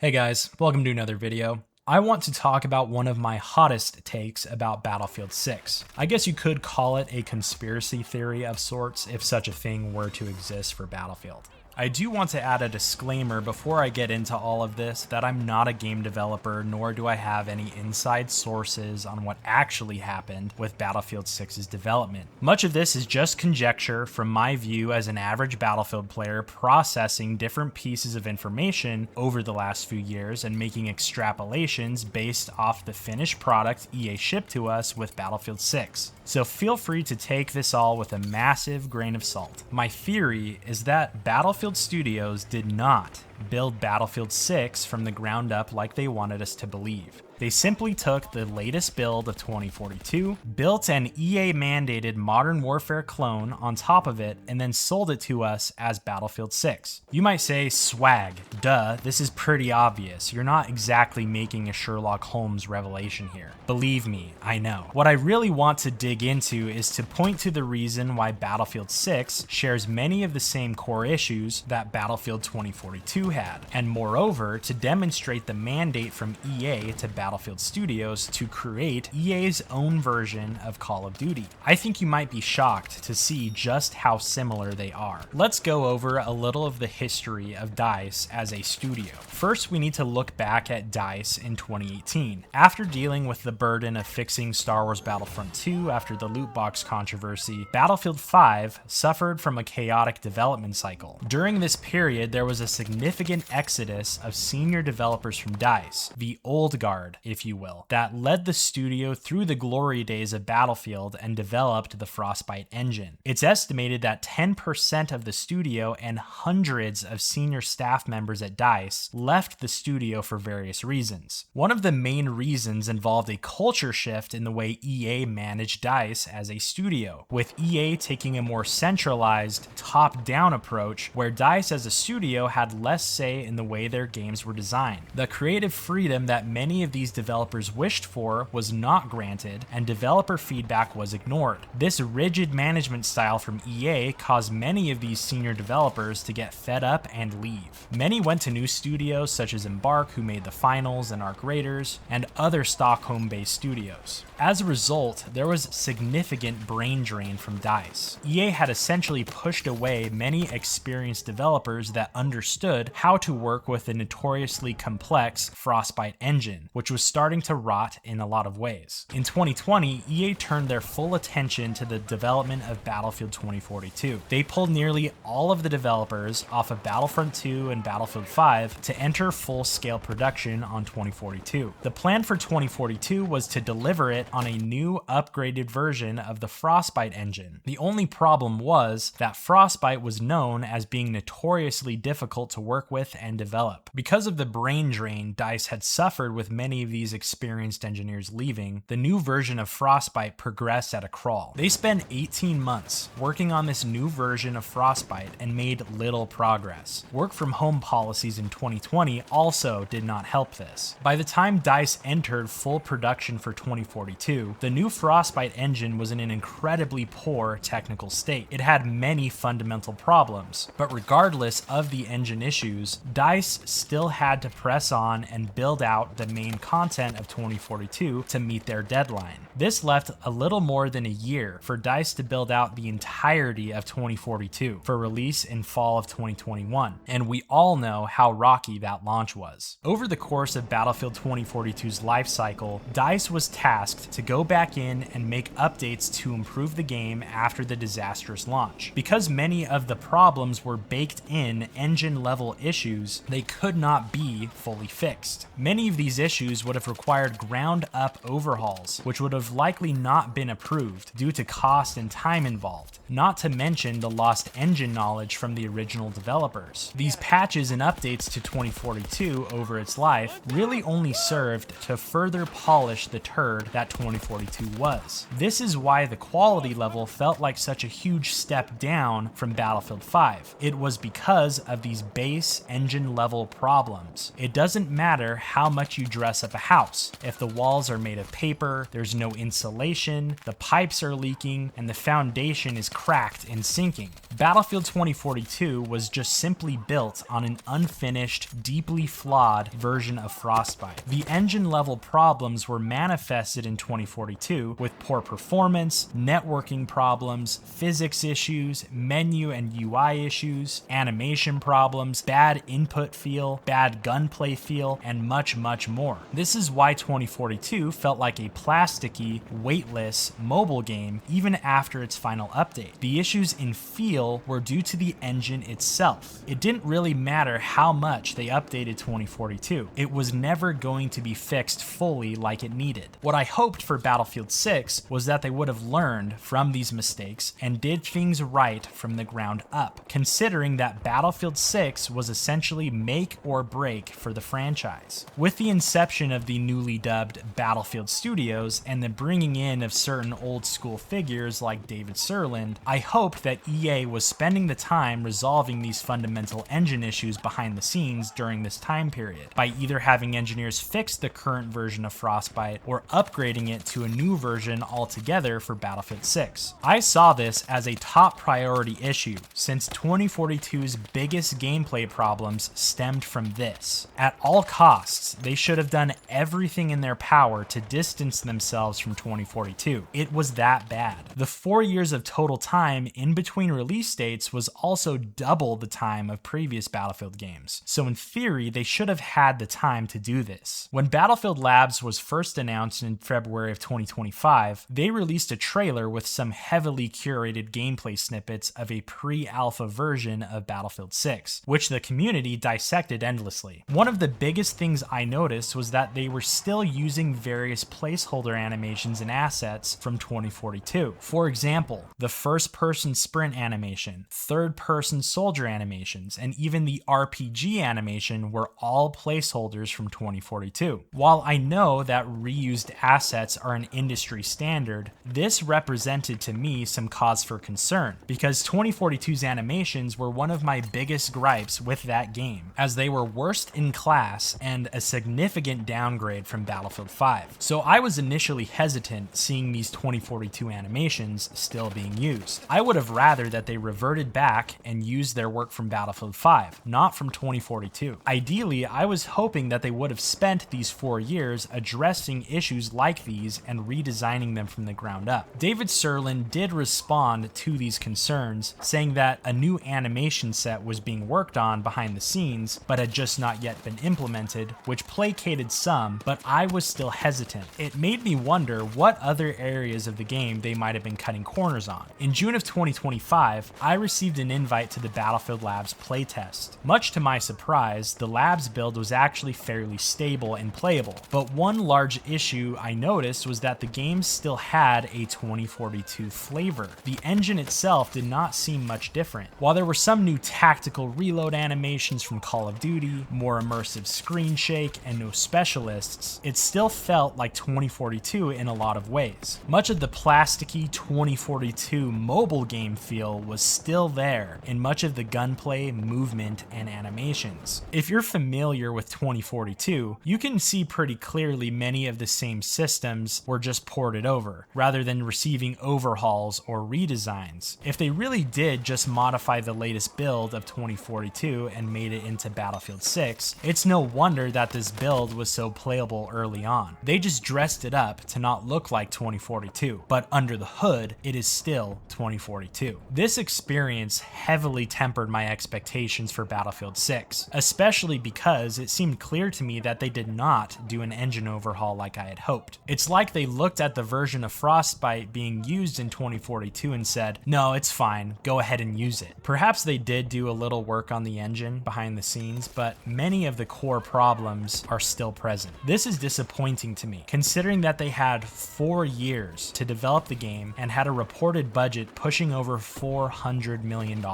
Hey guys, welcome to another video. I want to talk about one of my hottest takes about Battlefield 6. I guess you could call it a conspiracy theory of sorts if such a thing were to exist for Battlefield. I do want to add a disclaimer before I get into all of this that I'm not a game developer, nor do I have any inside sources on what actually happened with Battlefield 6's development. Much of this is just conjecture from my view as an average Battlefield player processing different pieces of information over the last few years and making extrapolations based off the finished product EA shipped to us with Battlefield 6. So feel free to take this all with a massive grain of salt. My theory is that Battlefield Studios did not build Battlefield 6 from the ground up like they wanted us to believe. They simply took the latest build of 2042, built an EA mandated Modern Warfare clone on top of it, and then sold it to us as Battlefield 6. You might say, swag, duh, this is pretty obvious. You're not exactly making a Sherlock Holmes revelation here. Believe me, I know. What I really want to dig into is to point to the reason why Battlefield 6 shares many of the same core issues that Battlefield 2042 had, and moreover, to demonstrate the mandate from EA to Battlefield Studios to create EA's own version of Call of Duty. I think you might be shocked to see just how similar they are. Let's go over a little of the history of DICE as a studio. First, we need to look back at DICE in 2018. After dealing with the burden of fixing Star Wars Battlefront 2 after the loot box controversy, Battlefield 5 suffered from a chaotic development cycle. During this period, there was a significant exodus of senior developers from DICE, the old guard, if you will, that led the studio through the glory days of Battlefield and developed the Frostbite engine. It's estimated that 10% of the studio and hundreds of senior staff members at DICE left the studio for various reasons. One of the main reasons involved a culture shift in the way EA managed DICE as a studio, with EA taking a more centralized, top-down approach where DICE as a studio had less say in the way their games were designed. The creative freedom that many of these developers wished for was not granted, and developer feedback was ignored. This rigid management style from EA caused many of these senior developers to get fed up and leave. Many went to new studios such as Embark, who made the Finals and Arc Raiders, and other Stockholm-based studios. As a result, there was significant brain drain from DICE. EA had essentially pushed away many experienced developers that understood how to work with the notoriously complex Frostbite engine, which was starting to rot in a lot of ways. In 2020, EA turned their full attention to the development of Battlefield 2042. They pulled nearly all of the developers off of Battlefront 2 and Battlefield 5 to enter full-scale production on 2042. The plan for 2042 was to deliver it on a new, upgraded version of the Frostbite engine. The only problem was that Frostbite was known as being notoriously difficult to work with and develop. Because of the brain drain DICE had suffered with many of these experienced engineers leaving, the new version of Frostbite progressed at a crawl. They spent 18 months working on this new version of Frostbite and made little progress. Work from home policies in 2020 also did not help this. By the time DICE entered full production for 2042, the new Frostbite engine was in an incredibly poor technical state. It had many fundamental problems, but regardless of the engine issues, DICE still had to press on and build out the main content of 2042 to meet their deadline. This left a little more than a year for DICE to build out the entirety of 2042 for release in fall of 2021, and we all know how rocky that launch was. Over the course of Battlefield 2042's life cycle, DICE was tasked to go back in and make updates to improve the game after the disastrous launch. Because many of the problems were baked in engine level issues, they could not be fully fixed. Many of these issues would have required ground up overhauls, which would have likely not been approved due to cost and time involved, not to mention the lost engine knowledge from the original developers. These patches and updates to 2042 over its life really only served to further polish the turd that 2042 was. This is why the quality level felt like such a huge step down from Battlefield 5. It was because of these base engine level problems. It doesn't matter how much you dress up a house. If the walls are made of paper, there's no insulation, the pipes are leaking, and the foundation is cracked and sinking. Battlefield 2042 was just simply built on an unfinished, deeply flawed version of Frostbite. The engine level problems were manifested in 2042 with poor performance, networking problems, physics issues, menu and UI issues, animation problems, bad input feel, bad gunplay feel, and much more. This is why 2042 felt like a plasticky, weightless mobile game even after its final update. The issues in feel were due to the engine itself. It didn't really matter how much they updated 2042. It was never going to be fixed fully like it needed. What I hoped for Battlefield 6 was that they would have learned from these mistakes and did things right from the ground up, considering that Battlefield 6 was essentially make or break for the franchise. With the inception of the newly dubbed Battlefield Studios and the bringing in of certain old school figures like David Sirlin, I hoped that EA was spending the time resolving these fundamental engine issues behind the scenes during this time period, by either having engineers fix the current version of Frostbite or upgrading it to a new version altogether for Battlefield 6. I saw this as a top priority issue, since 2042's biggest gameplay problems stemmed from this. At all costs, they should have done everything in their power to distance themselves from 2042. It was that bad. The 4 years of total time in between release dates was also double the time of previous Battlefield games, so in theory they should have had the time to do this. When Battlefield Labs was first announced in February of 2025, they released a trailer with some heavily curated gameplay snippets of a pre-alpha version of Battlefield 6, which the community dissected endlessly. One of the biggest things I noticed was that they were still using various placeholder animations and assets from 2042. For example, the first-person sprint animation, third-person soldier animations, and even the RPG animation were all placeholders from 2042. While I know that reused assets are an industry standard, this represented to me some cause for concern, because 2042's animations were one of my biggest gripes with that game, as they were worst in class and a significant downgrade from Battlefield 5. So I was initially hesitant seeing these 2042 animations still being used. I would have rather that they reverted back and used their work from Battlefield 5, not from 2042. Ideally, I was hoping that they would have spent these 4 years addressing issues like these and redesigning them from the ground up. David Sirlin did respond to these concerns, saying that a new animation set was being worked on behind the scenes, but had just not yet been implemented, which placated some, but I was still hesitant. It made me wonder what other areas of the game they might have been cutting corners on. In June of 2025, I received an invite to the Battlefield Labs playtest. Much to my surprise, the Labs build was actually fairly stable and playable, but one large issue I noticed was that the game still had a 2042 flavor. The engine itself did not seem much different. While there were some new tactical reload animations from Call of Duty, more immersive screen shake, and no specialists, it still felt like 2042 in a lot of ways. Much of the plasticky 2042 mobile game feel was still there in much of the gunplay, movement, and animations. If you're familiar with 2042, you can see pretty clearly many of the same systems were just ported over, rather than receiving overhauls or redesigns. If they really did just modify the latest build of 2042 and made it into Battlefield 6, it's no wonder that this build was so playable early on. They just dressed it up to not look like 2042, but under the hood, it is still 2042. This experience heavily tempered my expectations for Battlefield 6, especially because it seemed clear to me that they did not do an engine overhaul like I had hoped. It's like they looked at the version of Frostbite being used in 2042 and said, no, it's fine, go ahead and use it. Perhaps they did do a little work on the engine behind the scenes, but many of the core problems are still present. This is disappointing to me, considering that they had 4 years to develop the game and had a reported budget pushing over $400 million.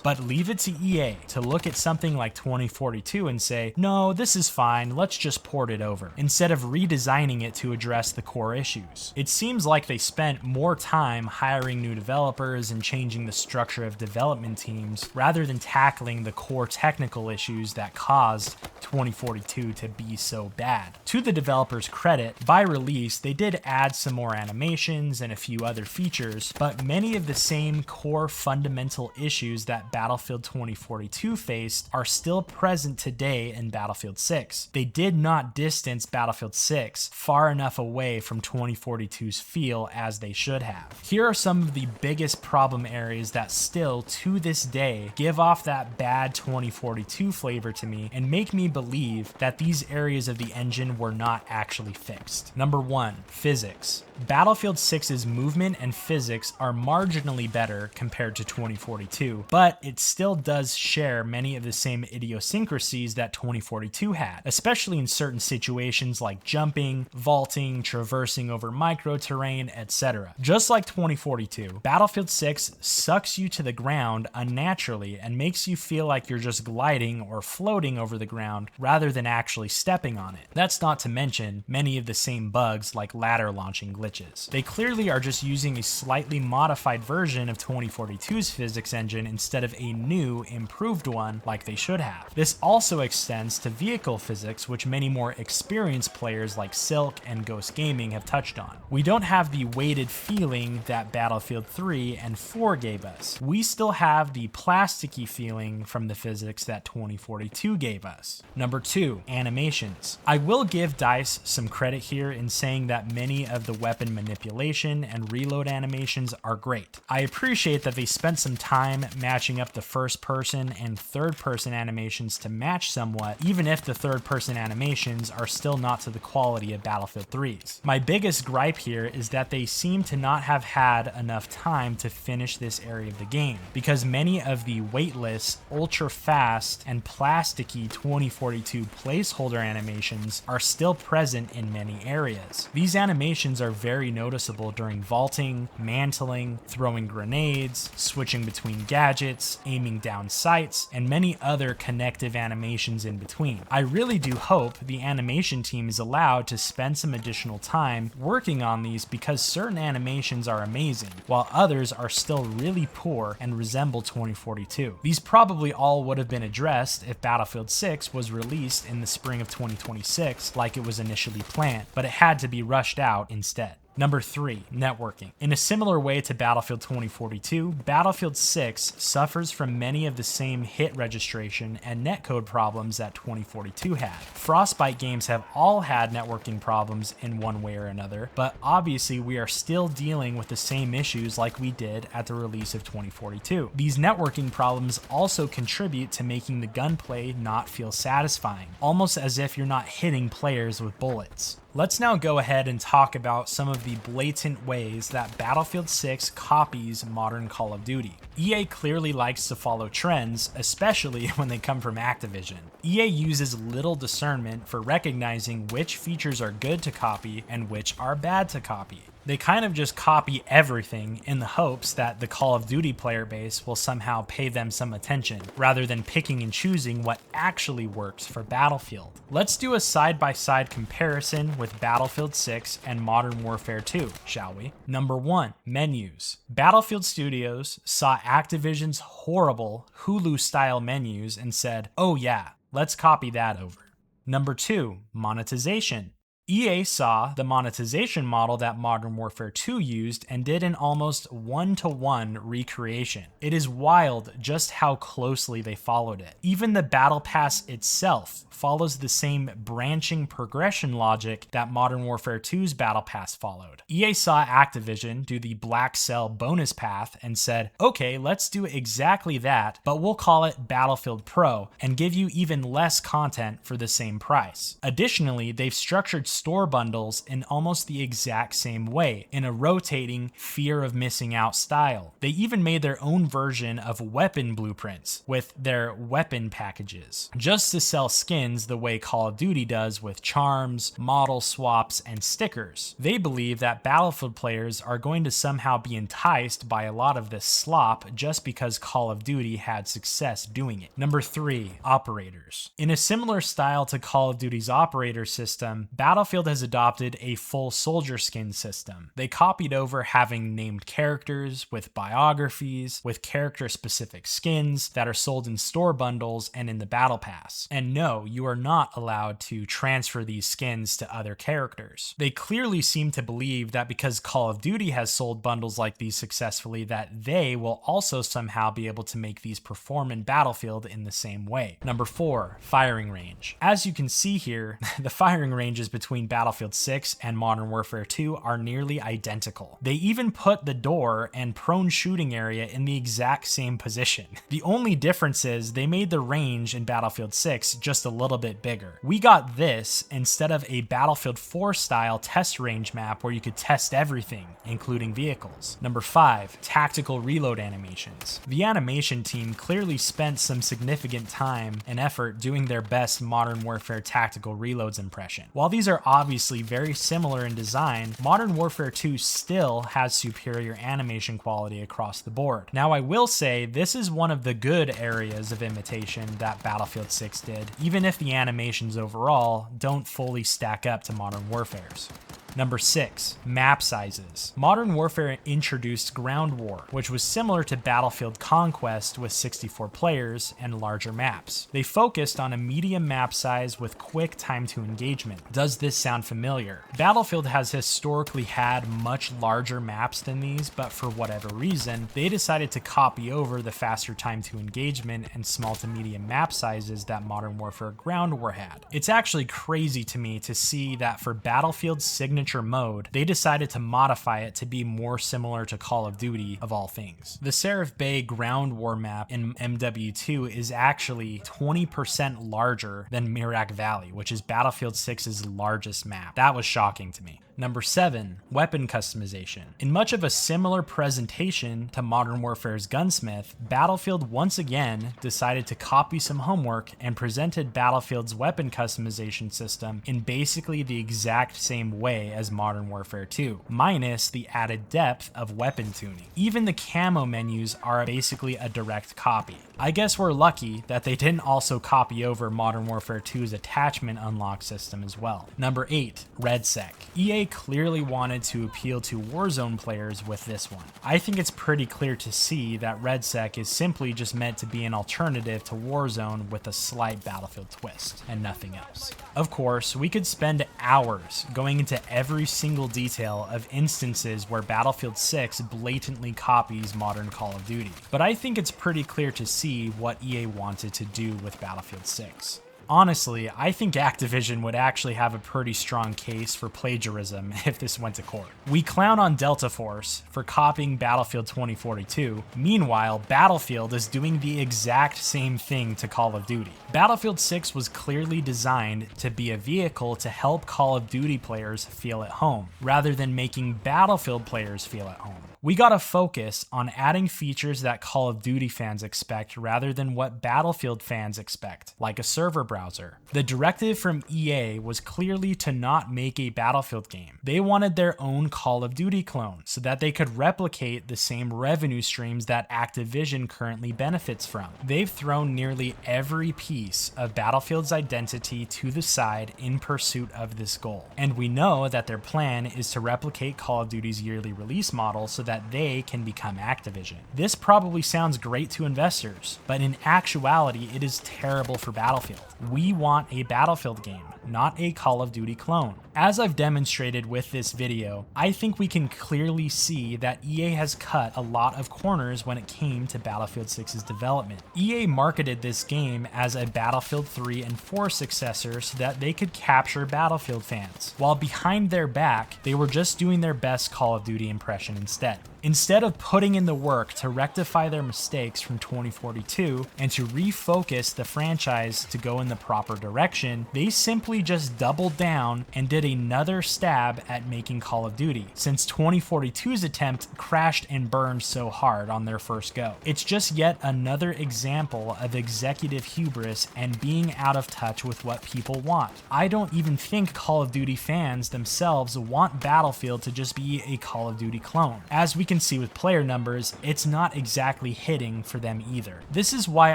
But leave it to EA to look at something like 2042 and say, no, this is fine, let's just port it over, instead of redesigning it to address the core issues. It seems like they spent more time hiring new developers and changing the structure of development teams rather than tackling the core technical issues that caused 2042 to be so bad. To the developers' credit, by release, they did add some more animations and a few other features, but many of the same core fundamental issues that Battlefield 2042 faced are still present today in Battlefield 6. They did not distance Battlefield 6 far enough away from 2042's feel as they should have. Here are some of the biggest problem areas that still, to this day, give off that bad 2042 flavor to me and make me believe that these areas of the engine were not actually fixed. Number 1, physics. Battlefield 6's movement and physics are marginally better compared to 2042, but it still does share many of the same idiosyncrasies that 2042 had, especially in certain situations like jumping, vaulting, traversing over micro terrain, etc. Just like 2042, Battlefield 6 sucks you to the ground unnaturally and makes you feel like you're just gliding or floating over the ground rather than actually stepping on it. That's not to mention many of the same bugs like ladder launching glitches. They clearly are just using a slightly modified version of 2042's physics engine instead of a new, improved one like they should have. This also extends to vehicle physics, which many more experienced players like Silk and Ghost Gaming have touched on. We don't have the weighted feeling that Battlefield 3 and 4 gave us. We still have the plasticky feeling from the physics that 2042 gave us. Number 2, animations. I will give DICE some credit here in saying that many of the weapon manipulation and reload animations are great. I appreciate that they spent some time matching up the first person and third person animations to match somewhat, even if the third person animations are still not to the quality of Battlefield 3's. My biggest gripe here is that they seem to not have had enough time to finish this area of the game, because many of the weightless, ultra fast, and plasticky 2042 placeholder animations are still present in many areas. These animations are very noticeable during vaulting, mantling, throwing grenades, switching between gadgets, aiming down sights, and many other connective animations in between. I really do hope the animation team is allowed to spend some additional time working on these, because certain animations are amazing, while others are still really poor and resemble 2042. These probably all would have been addressed if Battlefield 6 was released in the spring of 2026 like it was initially planned, but it had to be rushed out instead. Number 3, networking. In a similar way to Battlefield 2042, Battlefield 6 suffers from many of the same hit registration and netcode problems that 2042 had. Frostbite games have all had networking problems in one way or another, but obviously we are still dealing with the same issues like we did at the release of 2042. These networking problems also contribute to making the gunplay not feel satisfying, almost as if you're not hitting players with bullets. Let's now go ahead and talk about some of the blatant ways that Battlefield 6 copies modern Call of Duty. EA clearly likes to follow trends, especially when they come from Activision. EA uses little discernment for recognizing which features are good to copy and which are bad to copy. They kind of just copy everything in the hopes that the Call of Duty player base will somehow pay them some attention, rather than picking and choosing what actually works for Battlefield. Let's do a side-by-side comparison with Battlefield 6 and Modern Warfare 2, shall we? Number 1, menus. Battlefield Studios saw Activision's horrible Hulu-style menus and said, oh yeah, let's copy that over. Number 2, monetization. EA saw the monetization model that Modern Warfare 2 used and did an almost one-to-one recreation. It is wild just how closely they followed it. Even the Battle Pass itself follows the same branching progression logic that Modern Warfare 2's Battle Pass followed. EA saw Activision do the Black Cell bonus path and said, okay, let's do exactly that, but we'll call it Battlefield Pro and give you even less content for the same price. Additionally, they've structured store bundles in almost the exact same way, in a rotating fear of missing out style. They even made their own version of weapon blueprints with their weapon packages, just to sell skins the way Call of Duty does with charms, model swaps, and stickers. They believe that Battlefield players are going to somehow be enticed by a lot of this slop just because Call of Duty had success doing it. Number 3, operators. In a similar style to Call of Duty's operator system, Battlefield Battlefield has adopted a full soldier skin system. They copied over having named characters with biographies, with character-specific skins that are sold in store bundles and in the Battle Pass. And no, you are not allowed to transfer these skins to other characters. They clearly seem to believe that because Call of Duty has sold bundles like these successfully, that they will also somehow be able to make these perform in Battlefield in the same way. Number 4, firing range. As you can see here, the firing ranges between Battlefield 6 and Modern Warfare 2 are nearly identical. They even put the door and prone shooting area in the exact same position. The only difference is they made the range in Battlefield 6 just a little bit bigger. We got this instead of a Battlefield 4 style test range map where you could test everything, including vehicles. Number 5, tactical reload animations. The animation team clearly spent some significant time and effort doing their best Modern Warfare tactical reloads impression. While these are obviously very similar in design, Modern Warfare 2 still has superior animation quality across the board. Now I will say this is one of the good areas of imitation that Battlefield 6 did, even if the animations overall don't fully stack up to Modern Warfare's. Number 6, map sizes. Modern Warfare introduced Ground War, which was similar to Battlefield Conquest with 64 players and larger maps. They focused on a medium map size with quick time to engagement. Does this sound familiar? Battlefield has historically had much larger maps than these, but for whatever reason, they decided to copy over the faster time to engagement and small to medium map sizes that Modern Warfare Ground War had. It's actually crazy to me to see that for Battlefield's signature mode, they decided to modify it to be more similar to Call of Duty of all things. The Seraph Bay Ground War map in MW2 is actually 20% larger than Mirac Valley, which is Battlefield 6's largest map. That was shocking to me. Number 7, weapon customization. In much of a similar presentation to Modern Warfare's Gunsmith, Battlefield once again decided to copy some homework and presented Battlefield's weapon customization system in basically the exact same way as Modern Warfare 2, minus the added depth of weapon tuning. Even the camo menus are basically a direct copy. I guess we're lucky that they didn't also copy over Modern Warfare 2's attachment unlock system as well. Number 8, RedSec. EA clearly wanted to appeal to Warzone players with this one. I think it's pretty clear to see that RedSec is simply just meant to be an alternative to Warzone with a slight Battlefield twist and nothing else. Of course, we could spend hours going into every single detail of instances where Battlefield 6 blatantly copies modern Call of Duty, but I think it's pretty clear to see what EA wanted to do with Battlefield 6. Honestly, I think Activision would actually have a pretty strong case for plagiarism if this went to court. We clown on Delta Force for copying Battlefield 2042. Meanwhile, Battlefield is doing the exact same thing to Call of Duty. Battlefield 6 was clearly designed to be a vehicle to help Call of Duty players feel at home, rather than making Battlefield players feel at home. We gotta focus on adding features that Call of Duty fans expect rather than what Battlefield fans expect, like a server browser. The directive from EA was clearly to not make a Battlefield game. They wanted their own Call of Duty clone so that they could replicate the same revenue streams that Activision currently benefits from. They've thrown nearly every piece of Battlefield's identity to the side in pursuit of this goal. And we know that their plan is to replicate Call of Duty's yearly release model so that they can become Activision. This probably sounds great to investors, but in actuality, it is terrible for Battlefield. We want a Battlefield game, not a Call of Duty clone. As I've demonstrated with this video, I think we can clearly see that EA has cut a lot of corners when it came to Battlefield 6's development. EA marketed this game as a Battlefield 3 and 4 successor so that they could capture Battlefield fans, while behind their back, they were just doing their best Call of Duty impression instead. Instead of putting in the work to rectify their mistakes from 2042 and to refocus the franchise to go in the proper direction, they simply just doubled down and did another stab at making Call of Duty, since 2042's attempt crashed and burned so hard on their first go. It's just yet another example of executive hubris and being out of touch with what people want. I don't even think Call of Duty fans themselves want Battlefield to just be a Call of Duty clone. As we can see with player numbers, it's not exactly hitting for them either. This is why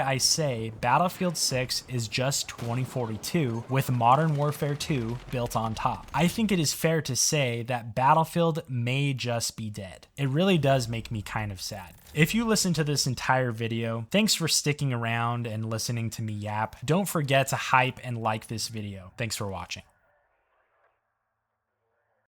I say Battlefield 6 is just 2042 with Modern Warfare 2 built on top. I think it is fair to say that Battlefield may just be dead. It really does make me kind of sad. If you listened to this entire video, thanks for sticking around and listening to me yap. Don't forget to hype and like this video. Thanks for watching.